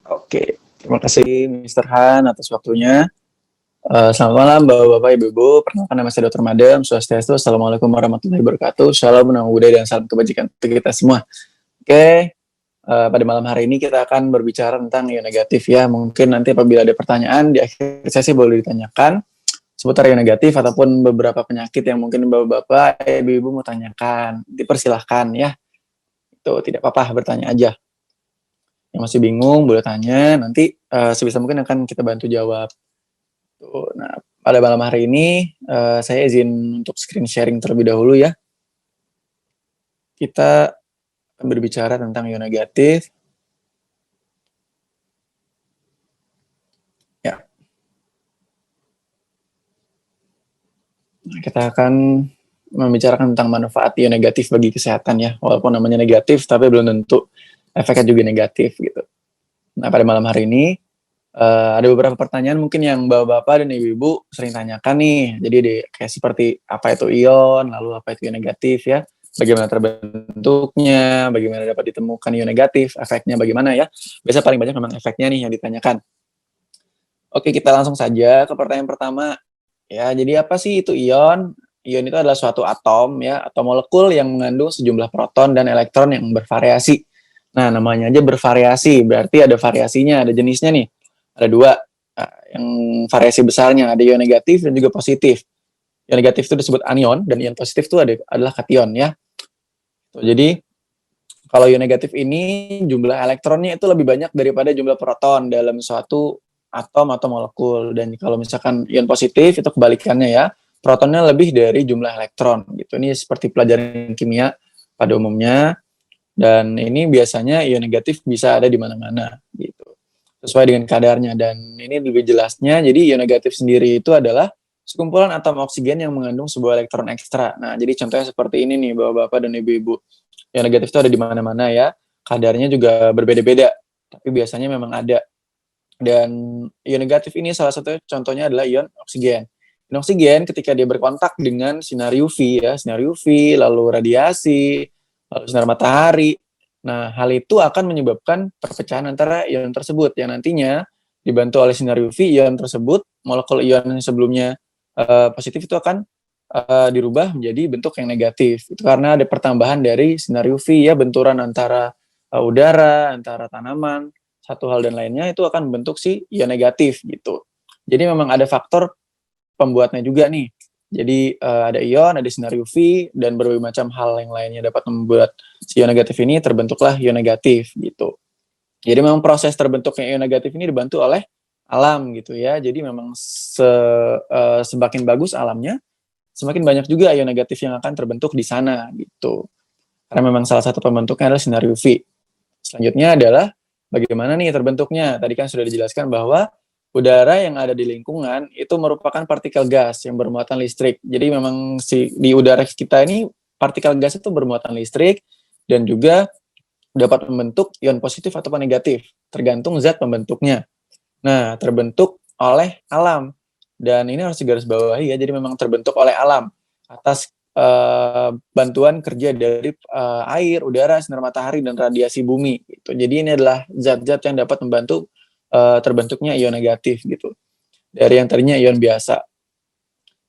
Oke, terima kasih Mr. Han atas waktunya. Selamat malam Bapak-Bapak, Ibu-Ibu. Perkenalkan nama saya Dr. Madam, Swastiastu. Assalamualaikum warahmatullahi wabarakatuh. Shalom, nama budaya dan salam kebajikan untuk kita semua. Oke, pada malam hari ini kita akan berbicara tentang ion negatif ya. Mungkin nanti apabila ada pertanyaan di akhir sesi boleh ditanyakan seputar ion negatif ataupun beberapa penyakit yang mungkin Bapak-Bapak, Ibu-Ibu mau tanyakan. Dipersilahkan ya. Itu tidak apa-apa, bertanya aja. Yang masih bingung boleh tanya, nanti sebisa mungkin akan kita bantu jawab. Tuh, nah, pada malam hari ini saya izin untuk screen sharing terlebih dahulu ya. Kita akan berbicara tentang ion negatif. Ya. Nah, kita akan membicarakan tentang manfaat ion negatif bagi kesehatan ya. Walaupun namanya negatif, tapi belum tentu efeknya juga negatif gitu. Nah, pada malam hari ini ada beberapa pertanyaan mungkin yang bapak-bapak dan ibu-ibu sering tanyakan nih. Jadi kayak seperti apa itu ion, lalu apa itu ion negatif ya, bagaimana terbentuknya, bagaimana dapat ditemukan ion negatif, efeknya bagaimana ya. Biasa paling banyak memang efeknya nih yang ditanyakan. Oke, kita langsung saja ke pertanyaan pertama. Ya, jadi apa sih itu ion? Ion itu adalah suatu atom ya, atau molekul yang mengandung sejumlah proton dan elektron yang bervariasi. Nah, namanya aja bervariasi, berarti ada variasinya, ada jenisnya nih. Ada dua, yang variasi besarnya, ada ion negatif dan juga positif. Ion negatif itu disebut anion, dan ion positif itu adalah kation ya. Jadi, kalau ion negatif ini jumlah elektronnya itu lebih banyak daripada jumlah proton dalam suatu atom atau molekul. Dan kalau misalkan ion positif itu kebalikannya ya, protonnya lebih dari jumlah elektron gitu. Ini seperti pelajaran kimia pada umumnya. Dan ini biasanya ion negatif bisa ada di mana-mana gitu. Sesuai dengan kadarnya, dan ini lebih jelasnya, jadi ion negatif sendiri itu adalah sekumpulan atom oksigen yang mengandung sebuah elektron ekstra. Nah, jadi contohnya seperti ini nih Bapak-bapak dan Ibu-ibu. Ion negatif itu ada di mana-mana ya. Kadarnya juga berbeda-beda, tapi biasanya memang ada. Dan ion negatif ini salah satu contohnya adalah ion oksigen. Ion oksigen ketika dia berkontak dengan sinar UV ya, sinar UV, lalu radiasi, lalu sinar matahari. Nah, hal itu akan menyebabkan perpecahan antara ion tersebut yang nantinya dibantu oleh sinar UV, ion tersebut, molekul ion yang sebelumnya positif itu akan dirubah menjadi bentuk yang negatif. Itu karena ada pertambahan dari sinar UV ya, benturan antara udara, antara tanaman, satu hal dan lainnya itu akan membentuk si ion negatif gitu. Jadi memang ada faktor pembuatnya juga nih. Jadi ada ion, ada sinar UV, dan berbagai macam hal yang lainnya dapat membuat si ion negatif ini terbentuklah ion negatif gitu. Jadi memang proses terbentuknya ion negatif ini dibantu oleh alam gitu ya. Jadi memang semakin bagus alamnya, semakin banyak juga ion negatif yang akan terbentuk di sana gitu. Karena memang salah satu pembentuknya adalah sinar UV. Selanjutnya adalah bagaimana nih terbentuknya. Tadi kan sudah dijelaskan bahwa udara yang ada di lingkungan itu merupakan partikel gas yang bermuatan listrik. Jadi memang di udara kita ini partikel gas itu bermuatan listrik dan juga dapat membentuk ion positif ataupun negatif, tergantung zat pembentuknya. Nah, terbentuk oleh alam. Dan ini harus digarisbawahi ya, jadi memang terbentuk oleh alam atas bantuan kerja dari air, udara, sinar matahari, dan radiasi bumi. Gitu. Jadi ini adalah zat-zat yang dapat membantu terbentuknya ion negatif gitu. Dari yang tadinya ion biasa.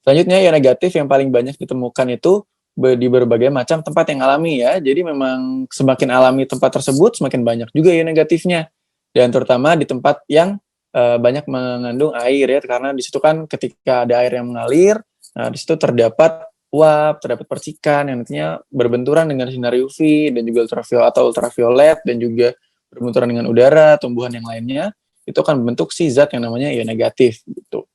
Selanjutnya ion negatif yang paling banyak ditemukan itu di berbagai macam tempat yang alami ya. Jadi memang semakin alami tempat tersebut, semakin banyak juga ion negatifnya. Dan terutama di tempat yang banyak mengandung air ya, karena di situ kan ketika ada air yang mengalir, nah di situ terdapat uap, terdapat percikan yang nantinya berbenturan dengan sinar UV dan juga ultraviolet atau ultraviolet, dan juga berbenturan dengan udara, tumbuhan yang lainnya, itu akan membentuk si zat yang namanya ion negatif gitu.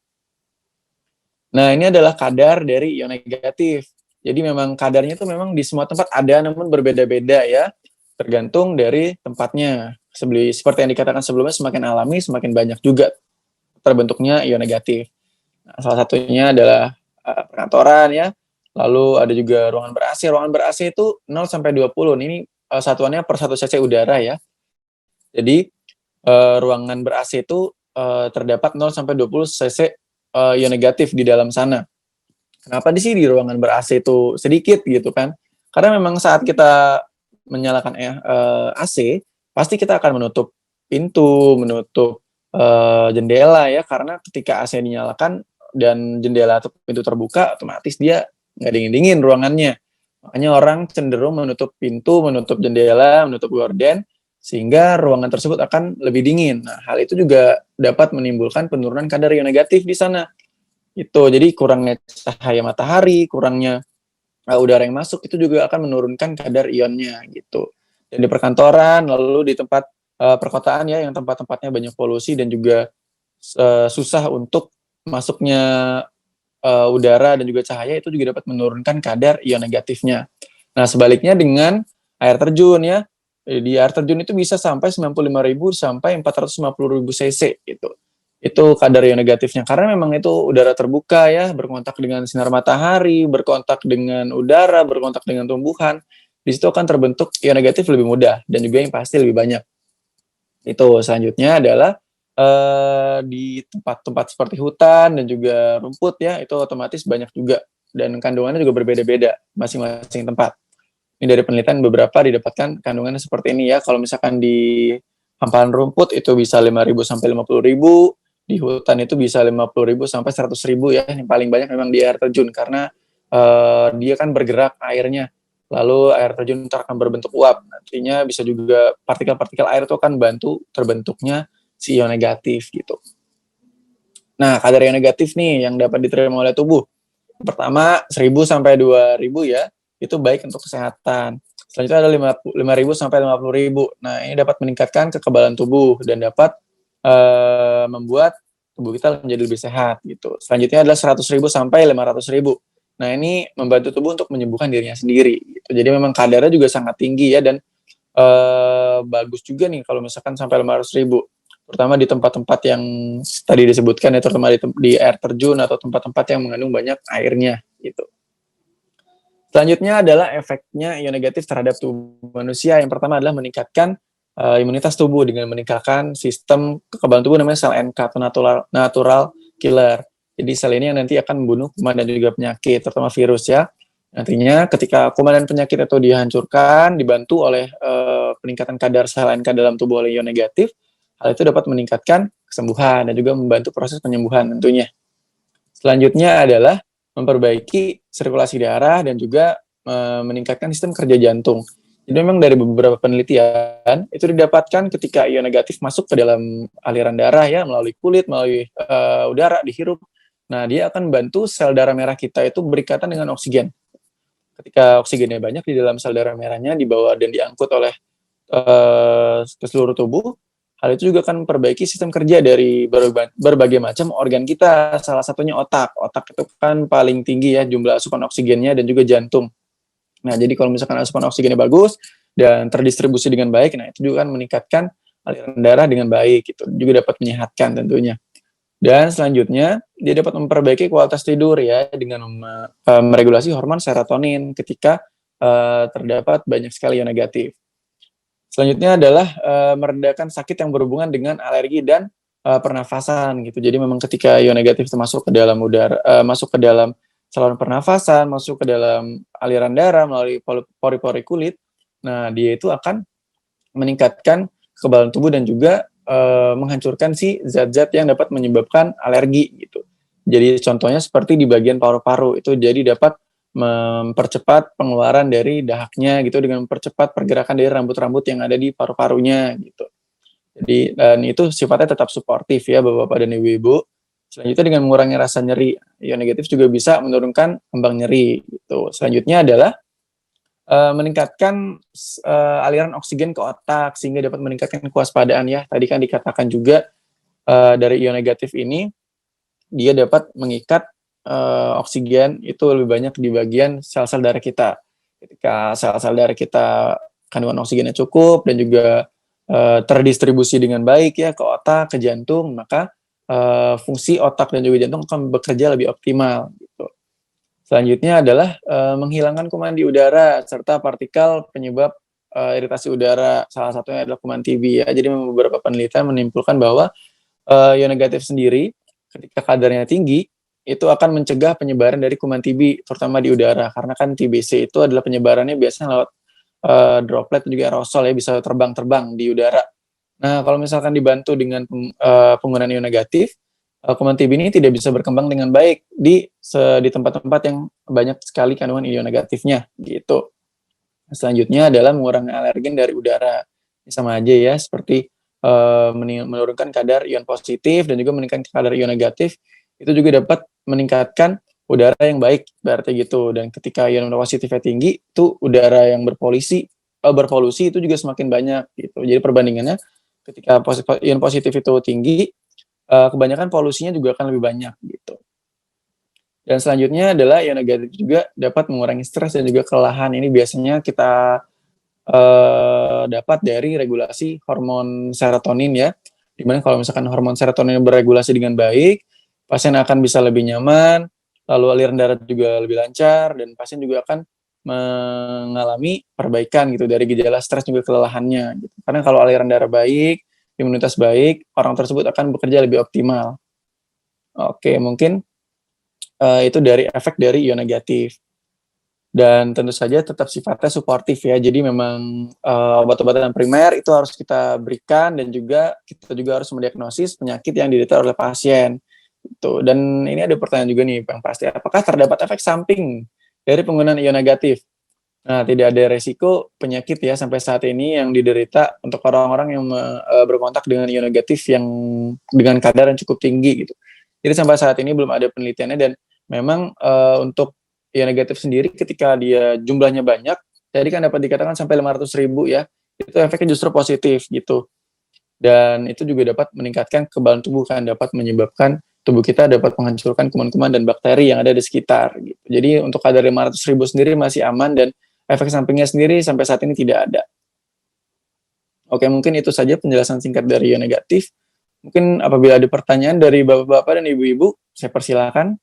Nah, ini adalah kadar dari ion negatif. Jadi memang kadarnya itu memang di semua tempat ada, namun berbeda-beda ya, tergantung dari tempatnya. Seperti yang dikatakan sebelumnya, semakin alami, semakin banyak juga terbentuknya ion negatif. Nah, salah satunya adalah perkantoran ya, lalu ada juga ruangan ber-AC. Ruangan ber-AC itu 0 sampai 20. Ini satuannya per 1 cc udara ya. Jadi ruangan ber-AC itu terdapat 0 sampai 20 cc ion negatif di dalam sana. Kenapa di ruangan ber-AC itu sedikit gitu kan? Karena memang saat kita menyalakan AC, pasti kita akan menutup pintu, menutup, jendela ya, karena ketika AC dinyalakan dan jendela atau pintu terbuka, otomatis dia nggak dingin-dingin ruangannya. Makanya orang cenderung menutup pintu, menutup jendela, menutup gorden, sehingga ruangan tersebut akan lebih dingin. Nah, hal itu juga dapat menimbulkan penurunan kadar ion negatif di sana. Itu, jadi kurangnya cahaya matahari, kurangnya udara yang masuk itu juga akan menurunkan kadar ionnya gitu. Dan di perkantoran, lalu di tempat perkotaan ya, yang tempat-tempatnya banyak polusi dan juga susah untuk masuknya udara dan juga cahaya, itu juga dapat menurunkan kadar ion negatifnya. Nah, sebaliknya dengan air terjun ya, di air terjun itu bisa sampai 95.000 sampai 450.000 cc gitu. Itu kadar ion negatifnya, karena memang itu udara terbuka ya, berkontak dengan sinar matahari, berkontak dengan udara, berkontak dengan tumbuhan. Di situ akan terbentuk ion negatif lebih mudah dan juga yang pasti lebih banyak. Itu selanjutnya adalah di tempat-tempat seperti hutan dan juga rumput ya, itu otomatis banyak juga dan kandungannya juga berbeda-beda masing-masing tempat. Ini dari penelitian beberapa didapatkan kandungannya seperti ini ya. Kalau misalkan di hamparan rumput itu bisa 5.000 sampai 50.000, di hutan itu bisa 50.000 sampai 100.000 ya. Yang paling banyak memang di air terjun karena dia kan bergerak airnya. Lalu air terjun akan berbentuk uap. Nantinya bisa juga partikel-partikel air itu akan bantu terbentuknya si ion negatif gitu. Nah, kadar ion negatif nih yang dapat diterima oleh tubuh. Pertama 1.000 sampai 2.000 ya, itu baik untuk kesehatan. Selanjutnya ada 5.000 sampai 50.000. Nah, ini dapat meningkatkan kekebalan tubuh dan dapat membuat tubuh kita menjadi lebih sehat gitu. Selanjutnya adalah 100.000 sampai 500.000. Nah, ini membantu tubuh untuk menyembuhkan dirinya sendiri gitu. Jadi memang kadarnya juga sangat tinggi ya, dan bagus juga nih kalau misalkan sampai 500.000. Terutama di tempat-tempat yang tadi disebutkan ya, terutama di air terjun atau tempat-tempat yang mengandung banyak airnya gitu. Selanjutnya adalah efeknya ion negatif terhadap tubuh manusia. Yang pertama adalah meningkatkan imunitas tubuh dengan meningkatkan sistem kekebalan tubuh, namanya sel NK atau natural killer. Jadi sel ini yang nanti akan membunuh kuman dan juga penyakit, terutama virus ya. Nantinya ketika kuman dan penyakit itu dihancurkan, dibantu oleh peningkatan kadar sel NK dalam tubuh oleh ion negatif, hal itu dapat meningkatkan kesembuhan dan juga membantu proses penyembuhan tentunya. Selanjutnya adalah memperbaiki sirkulasi darah dan juga meningkatkan sistem kerja jantung. Jadi memang dari beberapa penelitian itu didapatkan ketika ion negatif masuk ke dalam aliran darah ya, melalui kulit, melalui udara dihirup. Nah, dia akan membantu sel darah merah kita itu berikatan dengan oksigen. Ketika oksigennya banyak di dalam sel darah merahnya, dibawa dan diangkut oleh ke seluruh tubuh, hal itu juga akan memperbaiki sistem kerja dari berbagai macam organ kita, salah satunya otak. Otak itu kan paling tinggi ya jumlah asupan oksigennya, dan juga jantung. Nah, jadi kalau misalkan asupan oksigennya bagus dan terdistribusi dengan baik, nah itu juga kan meningkatkan aliran darah dengan baik, itu juga dapat menyehatkan tentunya. Dan selanjutnya, dia dapat memperbaiki kualitas tidur ya dengan meregulasi hormon serotonin ketika terdapat banyak sekali ion negatif. Selanjutnya adalah meredakan sakit yang berhubungan dengan alergi dan pernafasan gitu. Jadi memang ketika ion negatif itu masuk ke dalam udara, masuk ke dalam saluran pernafasan, masuk ke dalam aliran darah melalui pori-pori kulit, nah dia itu akan meningkatkan kekebalan tubuh dan juga menghancurkan si zat-zat yang dapat menyebabkan alergi gitu. Jadi contohnya seperti di bagian paru-paru itu, jadi dapat mempercepat pengeluaran dari dahaknya gitu dengan mempercepat pergerakan dari rambut-rambut yang ada di paru-parunya gitu. Jadi dan itu sifatnya tetap suportif ya Bapak-bapak dan Ibu-ibu. Selanjutnya dengan mengurangi rasa nyeri. Ion negatif juga bisa menurunkan kembang nyeri gitu. Selanjutnya adalah meningkatkan aliran oksigen ke otak sehingga dapat meningkatkan kewaspadaan ya. Tadi kan dikatakan juga dari ion negatif ini dia dapat mengikat oksigen itu lebih banyak di bagian sel-sel darah kita. Ketika sel-sel darah kita kandungan oksigennya cukup dan juga terdistribusi dengan baik ya ke otak, ke jantung, maka fungsi otak dan juga jantung akan bekerja lebih optimal gitu. Selanjutnya adalah menghilangkan kuman di udara serta partikel penyebab iritasi udara. Salah satunya adalah kuman TB ya. Jadi beberapa penelitian menyimpulkan bahwa ion negatif sendiri ketika kadarnya tinggi itu akan mencegah penyebaran dari kuman TB terutama di udara, karena kan TBC itu adalah penyebarannya biasanya lewat droplet dan juga aerosol ya, bisa terbang-terbang di udara. Nah, kalau misalkan dibantu dengan penggunaan ion negatif, kuman TB ini tidak bisa berkembang dengan baik di tempat-tempat yang banyak sekali kandungan ion negatifnya, gitu. Selanjutnya adalah mengurangi alergen dari udara. Ini sama aja ya, seperti menurunkan kadar ion positif dan juga meningkatkan kadar ion negatif, itu juga dapat meningkatkan udara yang baik, berarti gitu. Dan ketika ion positifnya tinggi, itu udara yang berpolusi itu juga semakin banyak gitu. Jadi perbandingannya ketika ion positif itu tinggi, kebanyakan polusinya juga akan lebih banyak gitu. Dan selanjutnya adalah ion negatif juga dapat mengurangi stres dan juga kelelahan. Ini biasanya kita dapat dari regulasi hormon serotonin ya. Dimana kalau misalkan hormon serotonin beregulasi dengan baik, pasien akan bisa lebih nyaman, lalu aliran darah juga lebih lancar, dan pasien juga akan mengalami perbaikan gitu dari gejala stres juga kelelahannya. Gitu. Karena kalau aliran darah baik, imunitas baik, orang tersebut akan bekerja lebih optimal. Oke, mungkin itu dari efek dari ion negatif. Dan tentu saja tetap sifatnya suportif ya. Jadi memang obat-obatan primer itu harus kita berikan dan juga kita juga harus mendiagnosis penyakit yang diderita oleh pasien. Gitu. Dan ini ada pertanyaan juga nih yang pasti, apakah terdapat efek samping dari penggunaan ion negatif? Nah, tidak ada resiko penyakit ya sampai saat ini yang diderita untuk orang-orang yang berkontak dengan ion negatif yang dengan kadar yang cukup tinggi gitu. Jadi sampai saat ini belum ada penelitiannya dan memang untuk ion negatif sendiri ketika dia jumlahnya banyak, tadi kan dapat dikatakan sampai 500.000 ya, itu efeknya justru positif gitu. Dan itu juga dapat meningkatkan kekebalan tubuh kan, dapat menyebabkan tubuh kita dapat menghancurkan kuman-kuman dan bakteri yang ada di sekitar gitu. Jadi untuk kadar 500.000 sendiri masih aman dan efek sampingnya sendiri sampai saat ini tidak ada. Oke, mungkin itu saja penjelasan singkat dari ion negatif. Mungkin apabila ada pertanyaan dari bapak-bapak dan ibu-ibu, saya persilakan.